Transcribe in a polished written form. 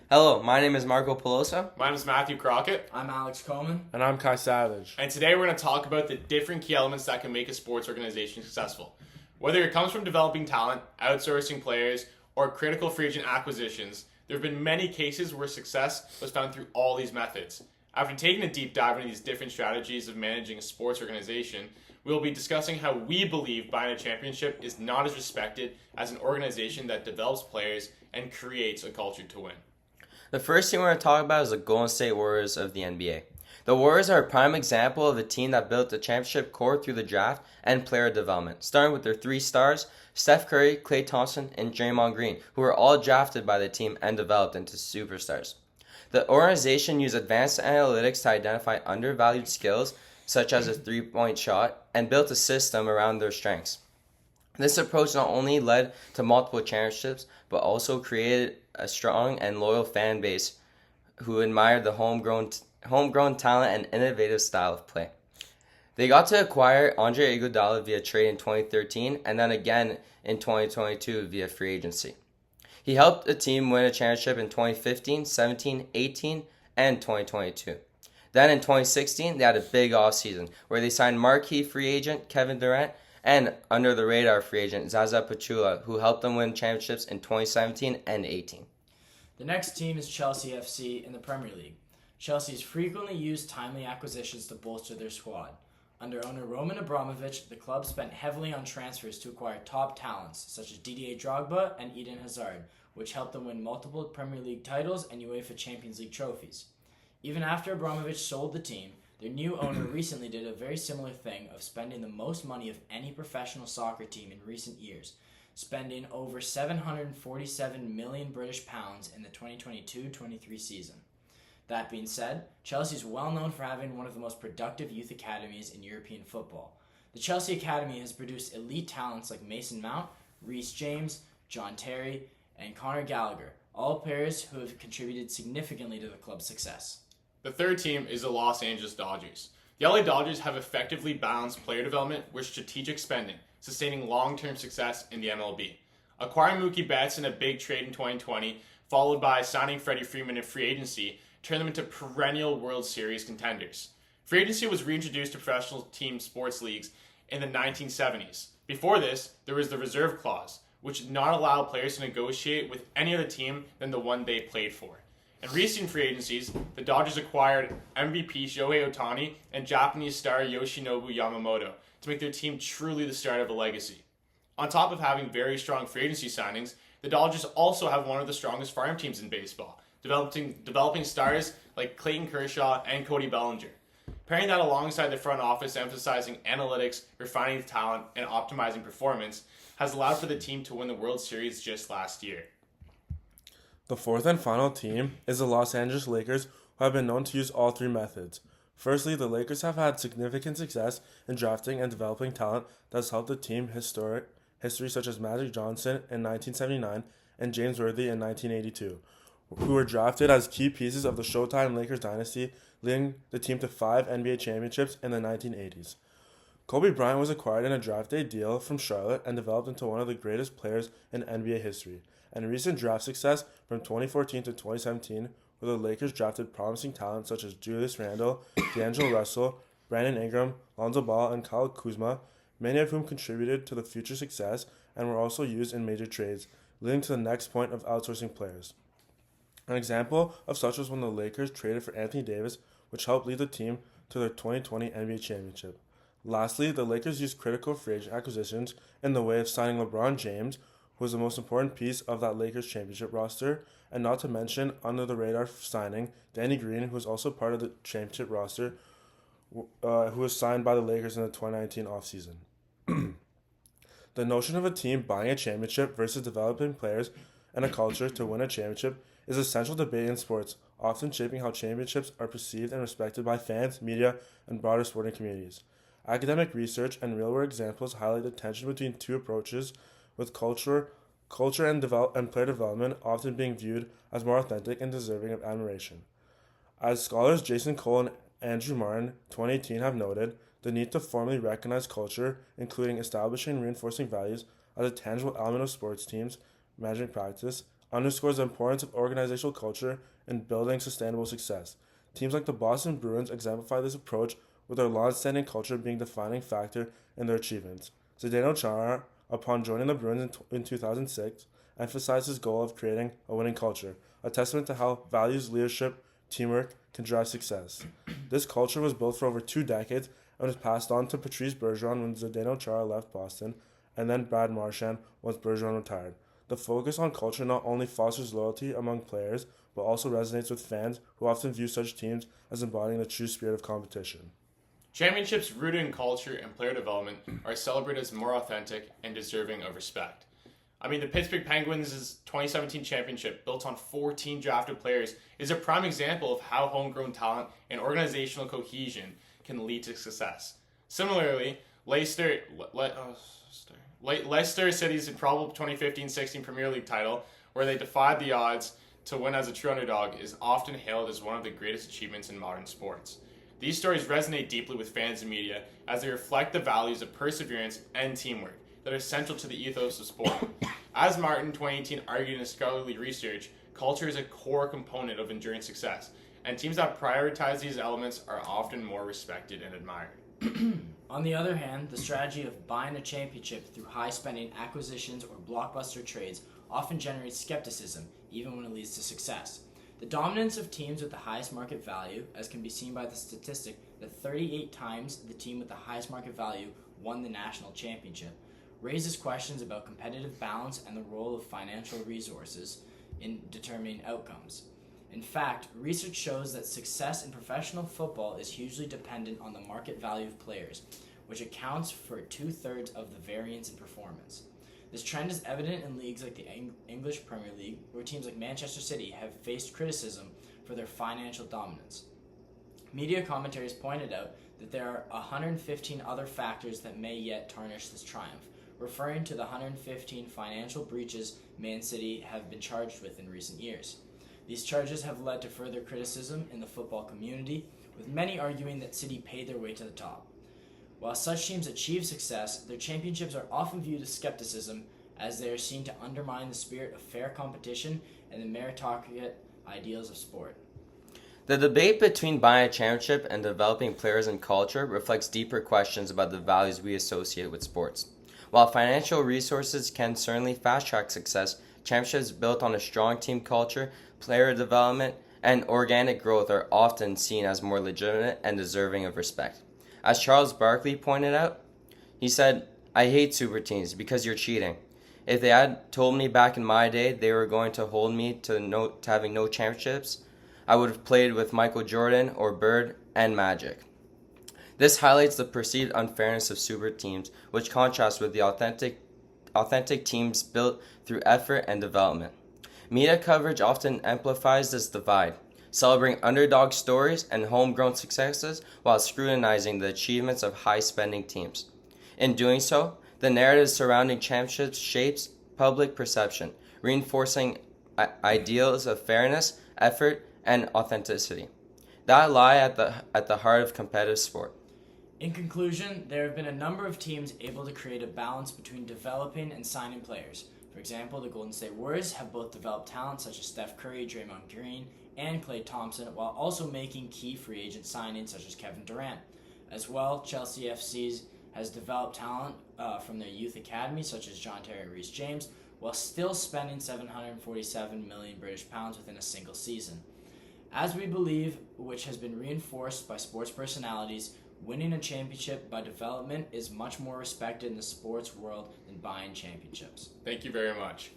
Hello, my name is Marco Pelosa. My name is Matthew Crockett. I'm Alex Coleman. And I'm Kai Savage. And today we're going to talk about the different key elements that can make a sports organization successful. Whether it comes from developing talent, outsourcing players, or critical free agent acquisitions, there have been many cases where success was found through all these methods. After taking a deep dive into these different strategies of managing a sports organization, we will be discussing how we believe buying a championship is not as respected as an organization that develops players and creates a culture to win. The first team we're going to talk about is the Golden State Warriors of the NBA. The Warriors are a prime example of a team that built the championship core through the draft and player development, starting with their three stars, Steph Curry, Klay Thompson, and Draymond Green, who were all drafted by the team and developed into superstars. The organization used advanced analytics to identify undervalued skills, such as a three-point shot, and built a system around their strengths. This approach not only led to multiple championships, but also created a strong and loyal fan base who admired the homegrown talent and innovative style of play. They got to acquire Andre Iguodala via trade in 2013 and then again in 2022 via free agency. He helped the team win a championship in 2015, 17, 18, and 2022. Then in 2016, they had a big offseason where they signed marquee free agent Kevin Durant and under-the-radar free agent Zaza Pachulia, who helped them win championships in 2017 and 18. The next team is Chelsea FC in the Premier League. Chelsea's frequently used timely acquisitions to bolster their squad. Under owner Roman Abramovich, the club spent heavily on transfers to acquire top talents such as Didier Drogba and Eden Hazard, which helped them win multiple Premier League titles and UEFA Champions League trophies. Even after Abramovich sold the team, their new owner recently did a very similar thing of spending the most money of any professional soccer team in recent years, spending over 747 million British pounds in the 2022-23 season. That being said, Chelsea is well known for having one of the most productive youth academies in European football. The Chelsea Academy has produced elite talents like Mason Mount, Reece James, John Terry, and Conor Gallagher, all players who have contributed significantly to the club's success. The third team is the Los Angeles Dodgers. The LA Dodgers have effectively balanced player development with strategic spending, sustaining long-term success in the MLB. Acquiring Mookie Betts in a big trade in 2020, followed by signing Freddie Freeman in free agency, turned them into perennial World Series contenders. Free agency was reintroduced to professional team sports leagues in the 1970s. Before this, there was the reserve clause, which did not allow players to negotiate with any other team than the one they played for. In recent free agencies, the Dodgers acquired MVP Shohei Ohtani and Japanese star Yoshinobu Yamamoto to make their team truly the start of a legacy. On top of having very strong free agency signings, the Dodgers also have one of the strongest farm teams in baseball, developing stars like Clayton Kershaw and Cody Bellinger. Pairing that alongside the front office emphasizing analytics, refining talent, and optimizing performance has allowed for the team to win the World Series just last year. The fourth and final team is the Los Angeles Lakers, who have been known to use all three methods. Firstly, the Lakers have had significant success in drafting and developing talent that has helped the team history such as Magic Johnson in 1979 and James Worthy in 1982, who were drafted as key pieces of the Showtime Lakers dynasty, leading the team to 5 NBA championships in the 1980s. Kobe Bryant was acquired in a draft day deal from Charlotte and developed into one of the greatest players in NBA history. And recent draft success from 2014 to 2017, where the Lakers drafted promising talent such as Julius Randle, D'Angelo Russell, Brandon Ingram, Lonzo Ball, and Kyle Kuzma, many of whom contributed to the future success and were also used in major trades, leading to the next point of outsourcing players. An example of such was when the Lakers traded for Anthony Davis, which helped lead the team to their 2020 NBA championship. Lastly, the Lakers used critical free agent acquisitions in the way of signing LeBron James, who was the most important piece of that Lakers championship roster, and not to mention under-the-radar signing Danny Green, who was also part of the championship roster, who was signed by the Lakers in the 2019 offseason. The notion of a team buying a championship versus developing players and a culture to win a championship is a central debate in sports, often shaping how championships are perceived and respected by fans, media, and broader sporting communities. Academic research and real-world examples highlight the tension between two approaches, with culture and player development often being viewed as more authentic and deserving of admiration. As scholars Jason Cole and Andrew Martin, 2018, have noted, the need to formally recognize culture, including establishing and reinforcing values, as a tangible element of sports teams' management practice, underscores the importance of organizational culture in building sustainable success. Teams like the Boston Bruins exemplify this approach, with their long-standing culture being the defining factor in their achievements. Zdeno Chara, upon joining the Bruins in 2006, emphasized his goal of creating a winning culture, a testament to how values, leadership, teamwork can drive success. This culture was built for over 2 decades and was passed on to Patrice Bergeron when Zdeno Chara left Boston, and then Brad Marchand once Bergeron retired. The focus on culture not only fosters loyalty among players, but also resonates with fans who often view such teams as embodying the true spirit of competition. Championships rooted in culture and player development are celebrated as more authentic and deserving of respect. I mean, the Pittsburgh Penguins' 2017 championship, built on 14 drafted players, is a prime example of how homegrown talent and organizational cohesion can lead to success. Similarly, Leicester City's improbable 2015-16 Premier League title, where they defied the odds to win as a true underdog, is often hailed as one of the greatest achievements in modern sports. These stories resonate deeply with fans and media as they reflect the values of perseverance and teamwork that are central to the ethos of sport. As Martin 2018 argued in his scholarly research, culture is a core component of enduring success, and teams that prioritize these elements are often more respected and admired. On the other hand, the strategy of buying a championship through high-spending acquisitions or blockbuster trades often generates skepticism, even when it leads to success. The dominance of teams with the highest market value, as can be seen by the statistic that 38 times the team with the highest market value won the national championship, raises questions about competitive balance and the role of financial resources in determining outcomes. In fact, research shows that success in professional football is hugely dependent on the market value of players, which accounts for 2/3 of the variance in performance. This trend is evident in leagues like the English Premier League, where teams like Manchester City have faced criticism for their financial dominance. Media commentaries pointed out that there are 115 other factors that may yet tarnish this triumph, referring to the 115 financial breaches Man City have been charged with in recent years. These charges have led to further criticism in the football community, with many arguing that City paid their way to the top. While such teams achieve success, their championships are often viewed as skepticism, as they are seen to undermine the spirit of fair competition and the meritocratic ideals of sport. The debate between buying a championship and developing players and culture reflects deeper questions about the values we associate with sports. While financial resources can certainly fast-track success, championships built on a strong team culture, player development, and organic growth are often seen as more legitimate and deserving of respect. As Charles Barkley pointed out, he said, "I hate super teams because you're cheating. If they had told me back in my day they were going to hold me to having no championships, I would have played with Michael Jordan or Bird and Magic." This highlights the perceived unfairness of super teams, which contrasts with the authentic teams built through effort and development. Media coverage often amplifies this divide, celebrating underdog stories and homegrown successes while scrutinizing the achievements of high-spending teams. In doing so, the narrative surrounding championships shapes public perception, reinforcing ideals of fairness, effort, and authenticity that lie at the heart of competitive sport. In conclusion, there have been a number of teams able to create a balance between developing and signing players. For example, the Golden State Warriors have both developed talent such as Steph Curry, Draymond Green, and Klay Thompson, while also making key free agent signings such as Kevin Durant. As well, Chelsea FC has developed talent from their youth academy such as John Terry Rees-James, while still spending £747 million British pounds within a single season. As we believe, which has been reinforced by sports personalities, winning a championship by development is much more respected in the sports world than buying championships. Thank you very much.